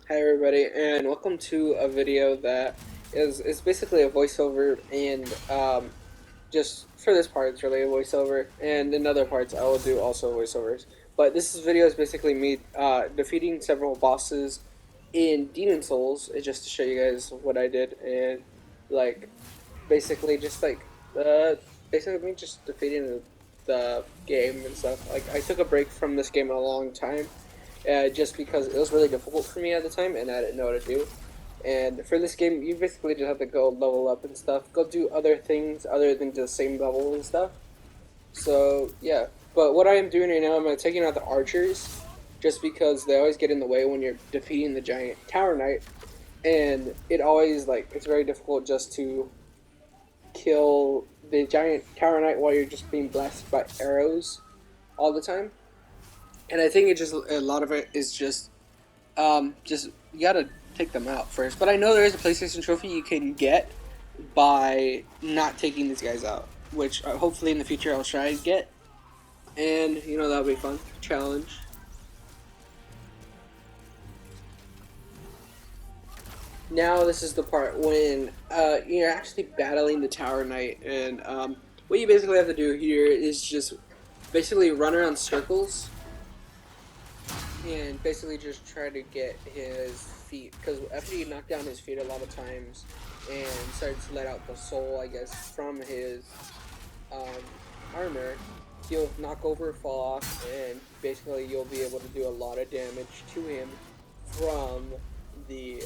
Hi everybody, and welcome to a video that is basically a voiceover, and just for this part it's really a voiceover, and in other parts I will do also voiceovers. But video is basically me defeating several bosses in Demon Souls, just to show you guys what I did, and like basically just basically me just defeating the game and stuff. Like I took a break from this game in a long time, just because it was really difficult for me at the time and I didn't know what to do. And for this game, you basically just have to go level up and stuff, go do other things other than just the same level and stuff. So yeah, but what I am doing right now, I'm taking out the archers, just because they always get in the way when you're defeating the giant tower knight, and it always it's very difficult just to kill the giant tower knight while you're just being blasted by arrows all the time. And I think it just a lot of it is just you gotta take them out first. But I know there is a PlayStation trophy you can get by not taking these guys out, which hopefully in the future I'll try and get. And that'll be fun challenge. Now this is the part when you're actually battling the Tower Knight, and what you basically have to do here is just basically run around circles and basically just try to get his feet, because after you knock down his feet a lot of times and start to let out the soul, I guess, from his armor, he'll knock over, fall off, and basically you'll be able to do a lot of damage to him from the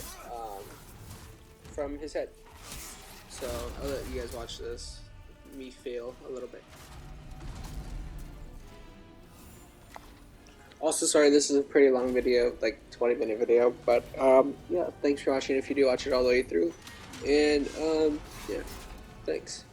from his head. So I'll let you guys watch this, me fail a little bit. Also, sorry, this is a pretty long video, like 20-minute video, but yeah, thanks for watching if you do watch it all the way through. And yeah, thanks.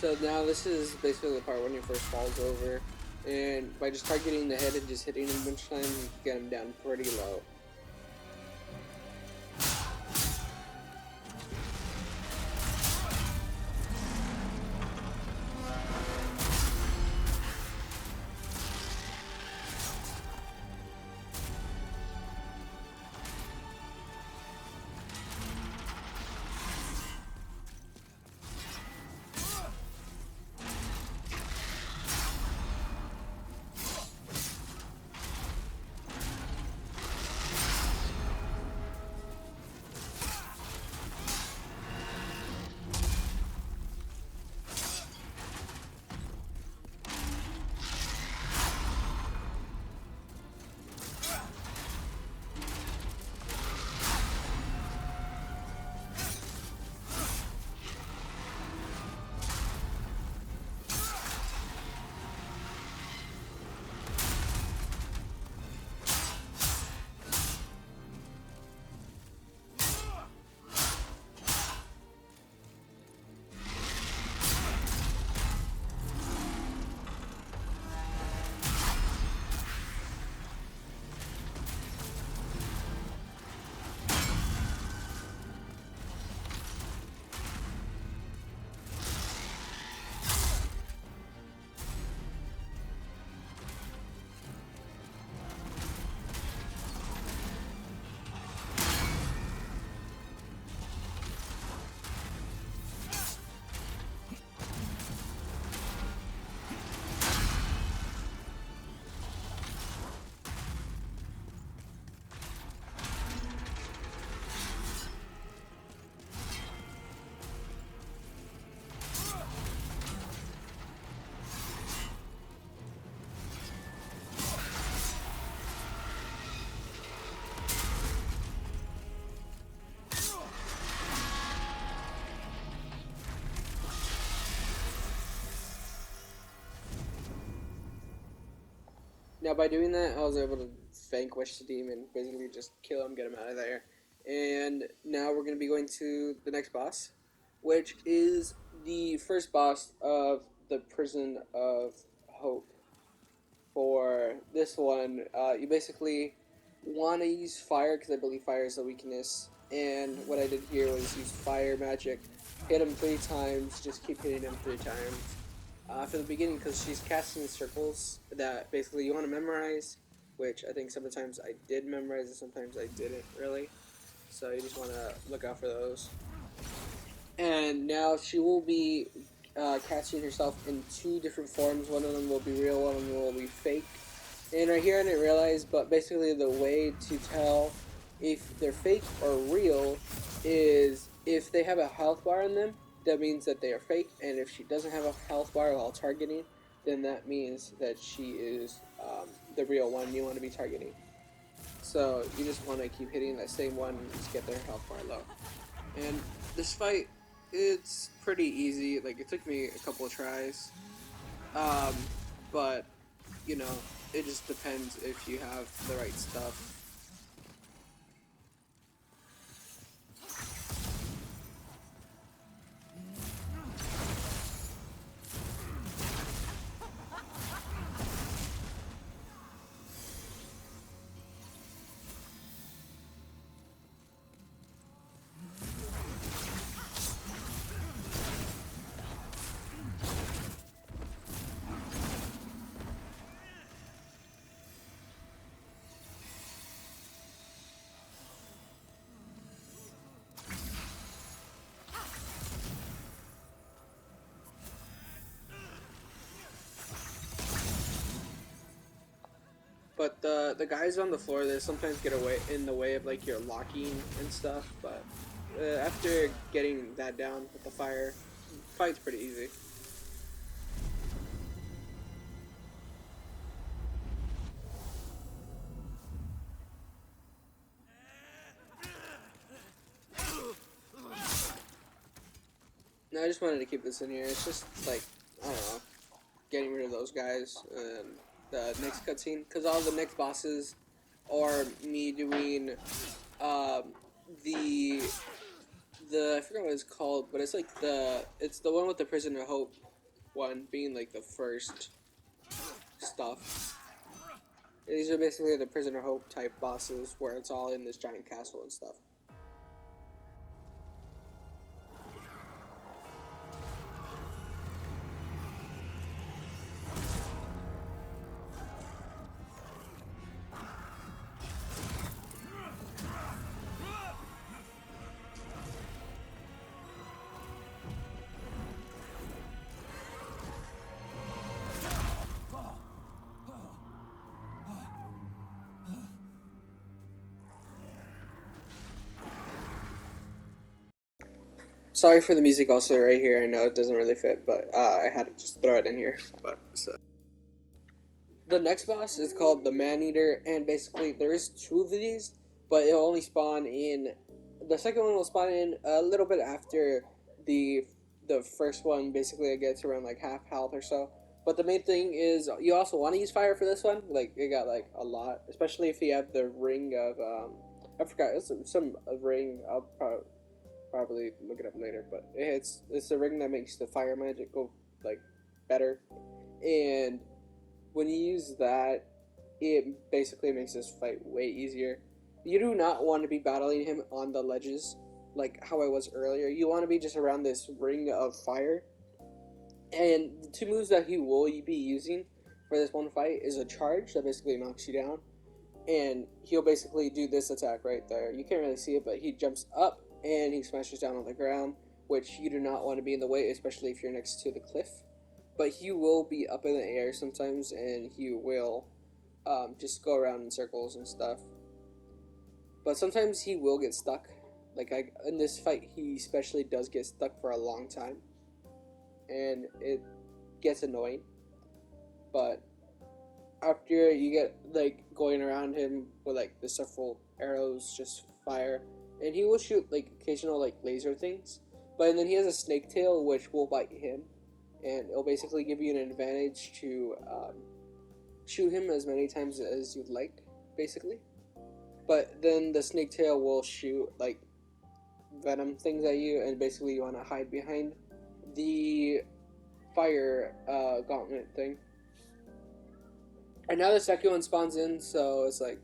So now this is basically the part when he first falls over, and by just targeting the head and just hitting him a bunch of times, you can get him down pretty low. Now by doing that, I was able to vanquish the demon, basically just kill him, get him out of there. And now we're going to be going to the next boss, which is the first boss of the Prison of Hope. For this one, you basically want to use fire, because I believe fire is the weakness. And what I did here was use fire magic, hit him 3 times, just keep hitting him 3 times. For the beginning, because she's casting circles that basically you want to memorize, which I think sometimes I did memorize and sometimes I didn't really. So you just want to look out for those. And now she will be casting herself in 2 different forms. One of them will be real, one of them will be fake. And right here I didn't realize, but basically the way to tell if they're fake or real is if they have a health bar on them, that means that they are fake. And if she doesn't have a health bar while targeting, then that means that she is the real one you want to be targeting. So you just want to keep hitting that same one and just get their health bar low. And this fight, it's pretty easy. Like, it took me a couple of tries. Um, but, you know, it just depends if you have the right stuff. But the guys on the floor, they sometimes get away in the way of like your locking and stuff. But after getting that down with the fire, fight's pretty easy. No, I just wanted to keep this in here. It's just like, I don't know, getting rid of those guys and the next cutscene, because all the next bosses are me doing um, the I forgot what it's called, but it's like it's the one with the Prisoner of Hope, one being like the first stuff. And these are basically the Prisoner Hope type bosses where it's all in this giant castle and stuff. Sorry for the music also right here. I know it doesn't really fit, but I had to just throw it in here. But so. The next boss is called the Man-Eater, and basically there is two of these, but it'll only spawn in... The second one will spawn in a little bit after the first one. Basically it gets around like half health or so. But the main thing is you also want to use fire for this one. Like, it got like a lot, especially if you have the ring of... I forgot, it's some ring. I'll probably look it up later, but it's the ring that makes the fire magic go like better. And when you use that, it basically makes this fight way easier. You do not want to be battling him on the ledges like how I was earlier. You want to be just around this ring of fire. And the two moves that he will be using for this one fight is a charge that basically knocks you down, and he'll basically do this attack right there. You can't really see it, but he jumps up and he smashes down on the ground, which you do not want to be in the way, especially if you're next to the cliff. But he will be up in the air sometimes, and he will just go around in circles and stuff. But sometimes he will get stuck. Like, in this fight, he especially does get stuck for a long time, and it gets annoying. But after you get like going around him with like the several arrows, just fire, and he will shoot like occasional like laser things. But then he has a snake tail which will bite him, and it'll basically give you an advantage to shoot him as many times as you'd like, basically. But then the snake tail will shoot like venom things at you, and basically you want to hide behind the fire gauntlet thing. And now the second one spawns in, so it's like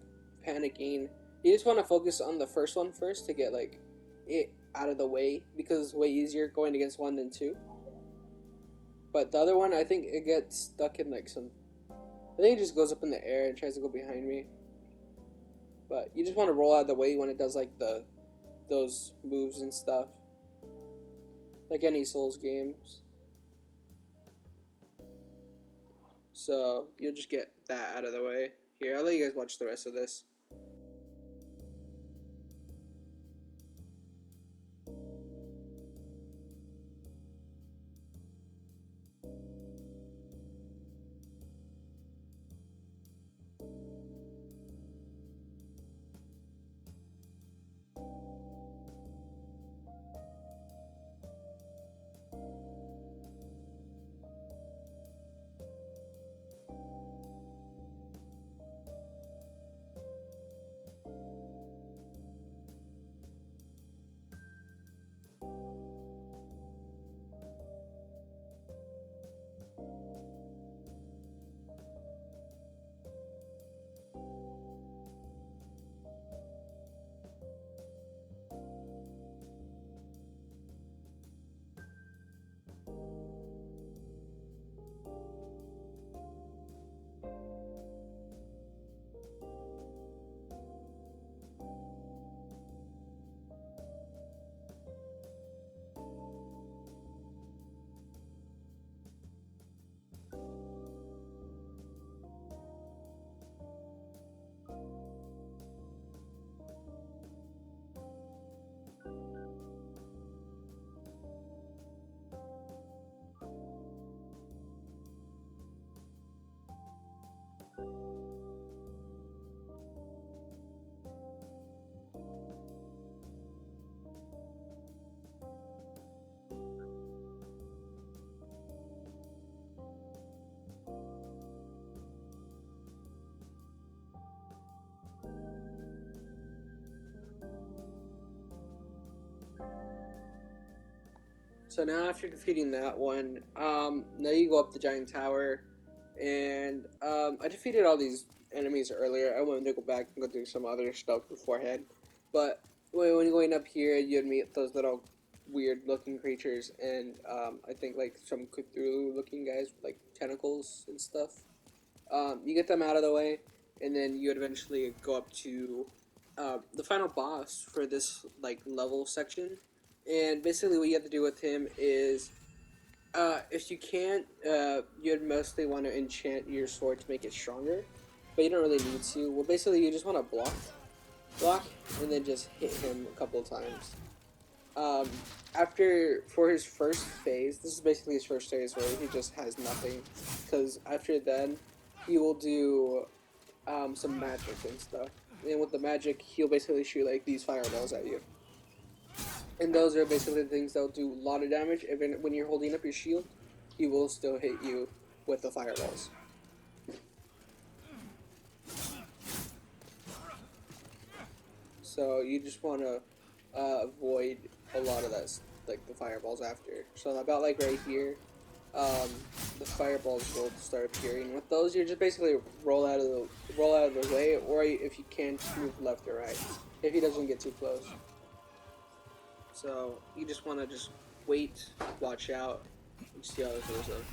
panicking. You just want to focus on the first one first to get like it out of the way, because it's way easier going against one than two. But the other one, I think it gets stuck in like some... I think it just goes up in the air and tries to go behind me. But you just want to roll out of the way when it does like those moves and stuff. Like any Souls games. So you'll just get that out of the way. Here, I'll let you guys watch the rest of this. So now after defeating that one, now you go up the giant tower, and I defeated all these enemies earlier. I wanted to go back and go do some other stuff beforehand, but when you're going up here, you'd meet those little weird looking creatures, and I think like some Cthulhu looking guys with like tentacles and stuff. You get them out of the way, and then you eventually go up to the final boss for this like level section. And basically, what you have to do with him is, if you can't, you'd mostly want to enchant your sword to make it stronger, but you don't really need to. Well, basically, you just want to block, and then just hit him a couple of times. Um, for his first phase, this is basically his first phase where he just has nothing, because after then, he will do some magic and stuff. And with the magic, he'll basically shoot like these fireballs at you. And those are basically the things that'll do a lot of damage. Even when you're holding up your shield, he will still hit you with the fireballs. So you just want to avoid a lot of that, like the fireballs after. So about like right here, the fireballs will start appearing. With those, you're just basically roll out of the way, or if you can, just move left or right if he doesn't get too close. So you just want to just wait, watch out, and see how this goes up.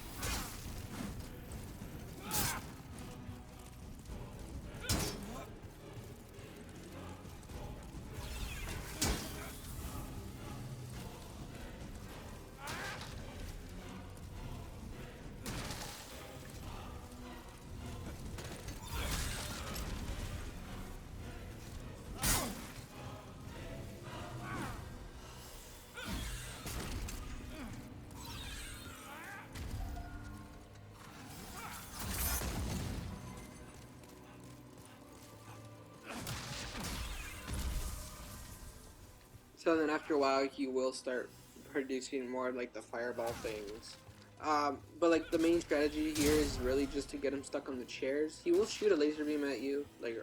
So then after a while, he will start producing more like the fireball things. But like the main strategy here is really just to get him stuck on the chairs. He will shoot a laser beam at you, like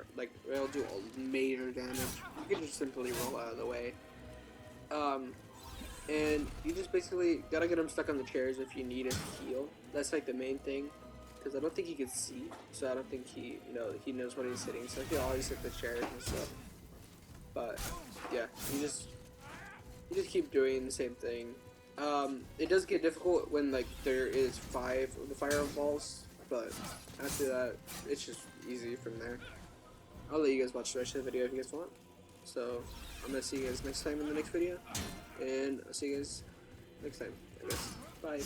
it'll do major damage. You can just simply roll out of the way. Um, and you just basically gotta get him stuck on the chairs if you need him to heal. That's like the main thing, because I don't think he can see, so I don't think he knows what he's hitting. So he'll always hit the chairs and stuff. But yeah, you just keep doing the same thing. It does get difficult when like there is 5 of the fireballs, but after that, it's just easy from there. I'll let you guys watch the rest of the video if you guys want. So I'm gonna see you guys next time in the next video, and I'll see you guys next time, I guess. Bye.